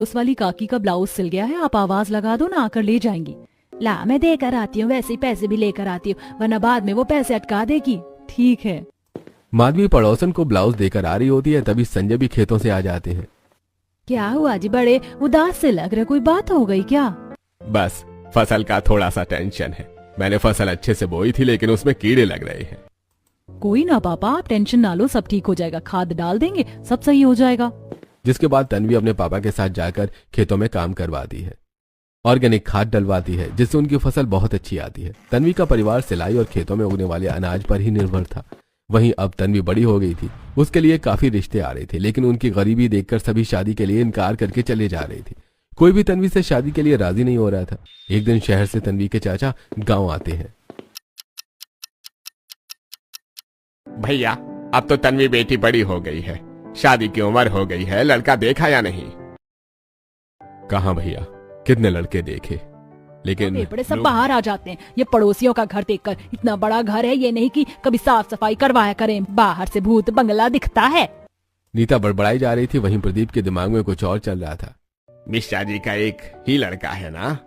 उस वाली काकी का ब्लाउज सिल गया है, आप आवाज लगा दो ना, आकर ले जाएंगी। ला मैं देकर आती हूँ, वैसे ही पैसे भी लेकर आती हूँ, वरना बाद में वो पैसे अटका देगी। ठीक है। माधवी पड़ोसन को ब्लाउज देकर आ रही होती है, तभी संजय भी खेतों से आ जाते हैं। क्या हुआ जी, बड़े उदास से लग रहे, कोई बात हो गई क्या? बस फसल का थोड़ा सा टेंशन है। मैंने फसल अच्छे से बोई थी, लेकिन उसमें कीड़े लग रहे हैं। कोई ना पापा, आप टेंशन ना लो, सब ठीक हो जाएगा, खाद डाल देंगे, सब सही हो जाएगा। जिसके बाद तन्वी अपने पापा के साथ जाकर खेतों में काम करवाती है, ऑर्गेनिक खाद डलवाती है, जिससे उनकी फसल बहुत अच्छी आती है। तन्वी का परिवार सिलाई और खेतों में उगने वाले अनाज पर ही निर्भर था। वहीं अब तन्वी बड़ी हो गई थी, उसके लिए काफी रिश्ते आ रहे थे, लेकिन उनकी गरीबी देखकर सभी शादी के लिए इनकार करके चले जा रहे थे। कोई भी तन्वी से शादी के लिए राजी नहीं हो रहा था। एक दिन शहर से तन्वी के चाचा गांव आते हैं। भैया, अब तो तन्वी बेटी बड़ी हो गई है, शादी की उम्र हो गई है, लड़का देखा या नहीं? कहाँ भैया, कितने लड़के देखे, लेकिन बड़े सब बाहर आ जाते हैं। ये पड़ोसियों का घर देखकर, इतना बड़ा घर है, ये नहीं कि कभी साफ सफाई करवाया करें, बाहर से भूत बंगला दिखता है। नीता बड़बड़ाई जा रही थी, वहीं प्रदीप के दिमाग में कुछ और चल रहा था। मिश्रा जी का एक ही लड़का है ना?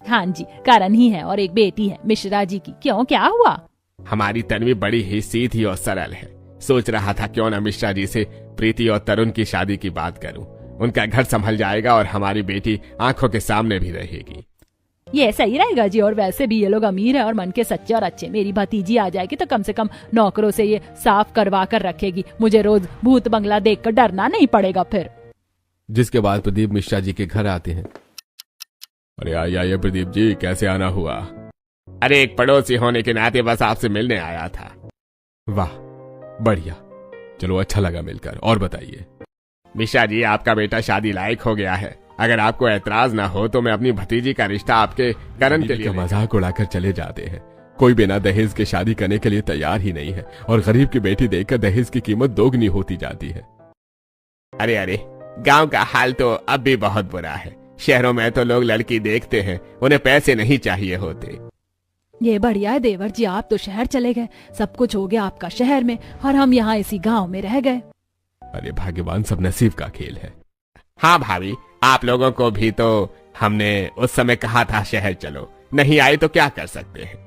हाँ जी, करण ही है और एक बेटी है मिश्रा जी की। क्यों, क्या हुआ? हमारी तन्वी बड़ी ही सीधी और सरल है। सोच रहा था क्यों ना मिश्रा जी से प्रीति और तरुण की शादी की बात करूं। उनका घर संभल जाएगा और हमारी बेटी आंखों के सामने भी रहेगी। ये सही रहेगा जी, और वैसे भी ये लोग अमीर है और मन के सच्चे और अच्छे। मेरी भतीजी आ जाएगी तो कम से कम नौकरों से ये साफ करवा कर रखेगी, मुझे रोज भूत बंगला देखकर डरना नहीं पड़ेगा फिर। जिसके बाद प्रदीप मिश्रा जी के घर आते हैं। अरे आइए प्रदीप जी, कैसे आना हुआ? अरे एक पड़ोसी होने के नाते बस आपसे मिलने आया था। वाह बढ़िया, चलो अच्छा लगा मिलकर। और बताइए। मिश्रा जी, आपका बेटा शादी लायक हो गया है। अगर आपको ऐतराज ना हो तो मैं अपनी भतीजी का रिश्ता आपके करण के लिए। मजाक उड़ाकर चले जाते हैं। कोई बिना दहेज के शादी करने के लिए तैयार ही नहीं है, और गरीब की बेटी देखकर दहेज की कीमत दोगुनी होती जाती है। अरे गांव का हाल तो अब भी बहुत बुरा है। शहरों में तो लोग लड़की देखते हैं, उन्हें पैसे नहीं चाहिए होते। ये बढ़िया है देवर जी, आप तो शहर चले गए, सब कुछ हो गया आपका शहर में, और हम यहाँ इसी गांव में रह गए। अरे भाग्यवान सब नसीब का खेल है। हाँ भाभी, आप लोगों को भी तो हमने उस समय कहा था शहर चलो, नहीं आए तो क्या कर सकते हैं।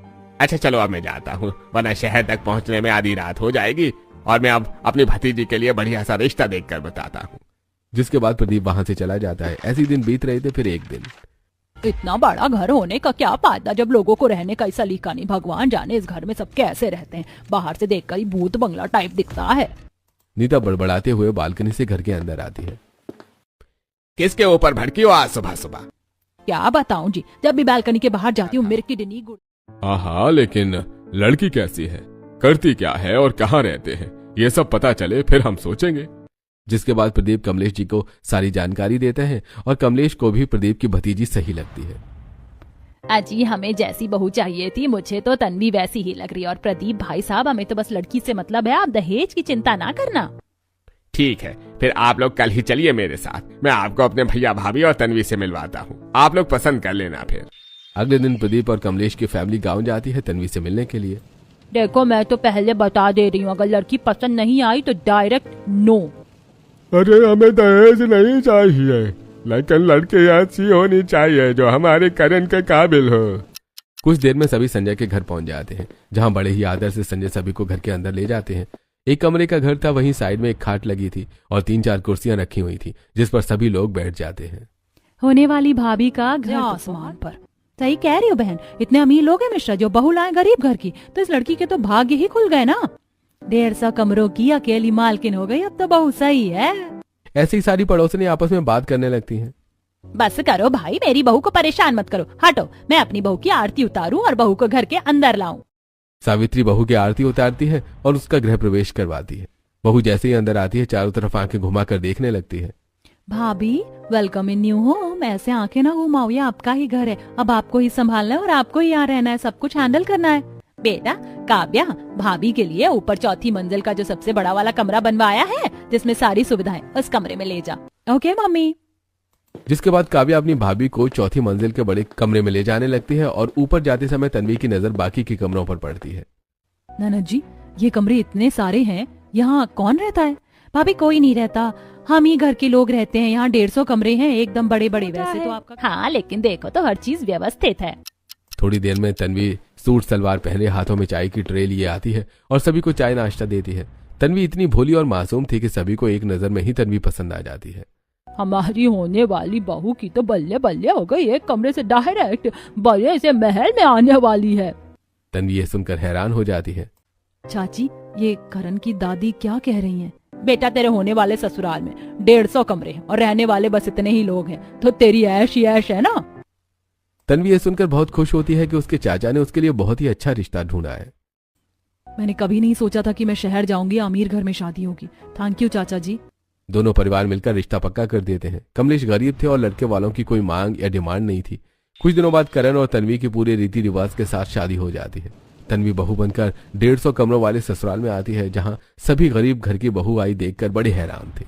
अच्छा चलो अब मैं जाता हूँ, वरना शहर तक पहुँचने में आधी रात हो जाएगी, और मैं अब अपनी भतीजी के लिए बढ़िया सा रिश्ता देखकर बताता हूँ। जिसके बाद प्रदीप वहां से चला जाता है। ऐसे दिन बीत रहे थे। फिर एक दिन, इतना बड़ा घर होने का क्या फायदा जब लोगों को रहने का सलीका नहीं। भगवान जाने इस घर में सब कैसे रहते हैं, बाहर से देखकर ही भूत बंगला टाइप दिखता है। नीता बड़बड़ाते हुए बालकनी से घर के अंदर आती है। किसके ऊपर भड़की हो आज सुबह सुबह? क्या बताऊं जी, जब भी बालकनी के बाहर जाती हूँ मेरे की डिनी गुड़। हाँ, लेकिन लड़की कैसी है, करती क्या है और कहाँ रहते हैं, ये सब पता चले फिर हम सोचेंगे। जिसके बाद प्रदीप कमलेश जी को सारी जानकारी देते हैं, और कमलेश को भी प्रदीप की भतीजी सही लगती है। अजी हमें जैसी बहू चाहिए थी, मुझे तो तन्वी वैसी ही लग रही है। और प्रदीप भाई साहब, हमें तो बस लड़की से मतलब है, आप दहेज की चिंता ना करना। ठीक है, फिर आप लोग कल ही चलिए मेरे साथ, मैं आपको अपने भैया भाभी और तन्वी से मिलवाता हूँ, आप लोग पसंद कर लेना। फिर अगले दिन प्रदीप और कमलेश की फैमिली गाँव जाती है तन्वी से मिलने के लिए। देखो मैं तो पहले बता दे रही हूँ, अगर लड़की पसंद नहीं आई तो डायरेक्ट नो। अरे हमें दहेज नहीं चाहिए, लेकिन लड़की ऐसी होनी चाहिए जो हमारे करण के काबिल हो। कुछ देर में सभी संजय के घर पहुंच जाते हैं, जहां बड़े ही आदर से संजय सभी को घर के अंदर ले जाते हैं। एक कमरे का घर था, वहीं साइड में एक खाट लगी थी और 3-4 कुर्सियां रखी हुई थी, जिस पर सभी लोग बैठ जाते हैं। होने वाली भाभी का घर आसमान पर। सही कह रही हो बहन, इतने अमीर लोग हैं मिश्रा जो बहू लाए गरीब घर की, तो इस लड़की के तो भाग्य ही खुल गए ना। 150 कमरों की अकेली मालकिन हो गई, अब तो बहू सही है। ऐसी सारी पड़ोसनी आपस में बात करने लगती हैं। बस करो भाई, मेरी बहू को परेशान मत करो, हटो, मैं अपनी बहू की आरती उतारूं और बहू को घर के अंदर लाऊं। सावित्री बहू की आरती उतारती है और उसका गृह प्रवेश करवाती है। बहू जैसे ही अंदर आती है, चारों तरफ आंखें घुमाकर देखने लगती है। भाभी वेलकम इन न्यू होम, ऐसे आंखें ना घुमाओ, ये आपका ही घर है, अब आपको ही संभालना है और आपको ही यहाँ रहना है, सब कुछ हैंडल करना है। बेटा काव्या, भाभी के लिए ऊपर 4थी मंजिल का जो सबसे बड़ा वाला कमरा बनवाया है, जिसमें सारी सुविधाएं, उस कमरे में ले जा। Okay mummy. जिसके बाद काव्या अपनी भाभी को 4थी मंजिल के बड़े कमरे में ले जाने लगती है, और ऊपर जाते समय तन्वी की नजर बाकी के कमरों पर पड़ती है। ननद जी, ये कमरे इतने सारे हैं, यहाँ कौन रहता है? भाभी कोई नहीं रहता, हम ही घर के लोग रहते हैं, यहाँ 150 कमरे हैं, एकदम बड़े बड़े। वैसे तो आपका हाँ, लेकिन देखो तो हर चीज व्यवस्थित है। थोड़ी देर में तन्वी सूट सलवार पहने हाथों में चाय की ट्रे लिए आती है और सभी को चाय नाश्ता देती है। तन्वी इतनी भोली और मासूम थी कि सभी को एक नजर में ही तन्वी पसंद आ जाती है। हमारी होने वाली बहू की तो बल्ले बल्ले हो गई, एक कमरे से डायरेक्ट बड़े से महल में आने वाली है। तन्वी ये सुनकर हैरान हो जाती है। चाची, ये करण की दादी क्या कह रही हैं? बेटा, तेरे होने वाले ससुराल में 150 कमरे हैं और रहने वाले बस इतने ही लोग हैं, तो तेरी ऐश ही ऐश है ना। तन्वी ये सुनकर बहुत खुश होती है कि उसके चाचा ने उसके लिए बहुत ही अच्छा रिश्ता ढूंढा है। मैंने कभी नहीं सोचा था कि मैं शहर जाऊंगी, अमीर घर में शादी होगी। थैंक यू चाचा जी। दोनों परिवार मिलकर रिश्ता पक्का कर देते हैं। कमलेश गरीब थे और लड़के वालों की कोई मांग या डिमांड नहीं थी। कुछ दिनों बाद करण और तन्वी की पूरे रीति रिवाज के साथ शादी हो जाती है। तन्वी बहू बनकर 150 कमरों वाले ससुराल में आती है, जहां सभी गरीब घर की बहू आई देखकर बड़े हैरान थे।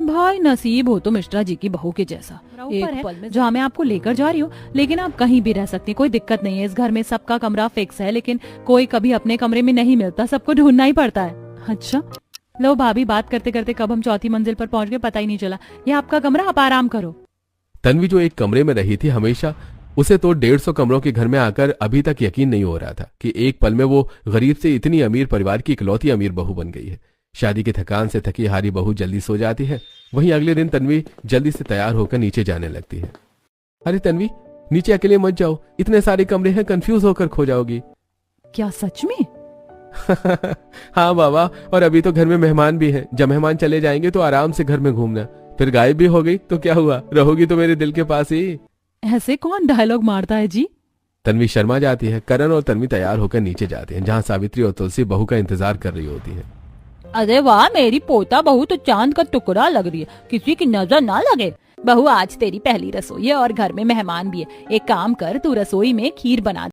भाई नसीब हो तो मिश्रा जी की बहू के जैसा। एक पल में जहाँ मैं आपको लेकर जा रही हूँ, लेकिन आप कहीं भी रह सकती हैं, कोई दिक्कत नहीं है। इस घर में सबका कमरा फिक्स है, लेकिन कोई कभी अपने कमरे में नहीं मिलता, सबको ढूंढना ही पड़ता है। अच्छा, लो भाभी, बात करते करते कब हम चौथी मंजिल पर पहुंच गए पता ही नहीं चला। ये आपका कमरा, आप आराम करो। तन्वी जो एक कमरे में रही थी हमेशा, उसे तो 150 कमरों के घर में आकर अभी तक यकीन नहीं हो रहा था कि एक पल में वो गरीब से इतनी अमीर परिवार की इकलौती अमीर बहू बन गई है। शादी की थकान से थकी हारी बहू जल्दी सो जाती है। वहीं अगले दिन तन्वी जल्दी से तैयार होकर नीचे जाने लगती है। अरे तन्वी, नीचे अकेले मत जाओ, इतने सारे कमरे हैं, कंफ्यूज होकर खो जाओगी। क्या सच में? हाँ बाबा, और अभी तो घर में मेहमान भी हैं। जब मेहमान चले जाएंगे तो आराम से घर में घूमना। फिर गायब भी हो गई तो क्या हुआ, रहोगी तो मेरे दिल के पास ही। ऐसे कौन डायलॉग मारता है जी? तन्वी शर्मा जाती है। करण और तन्वी तैयार होकर नीचे जाते हैं, जहाँ सावित्री और तुलसी बहू का इंतजार कर रही होती है। अरे वाह, मेरी पोता बहू तो चांद का टुकड़ा लग रही है, किसी की नजर ना लगे। बहू, आज तेरी पहली रसोई है और घर में मेहमान भी है। एक काम कर, तू रसोई में खीर बना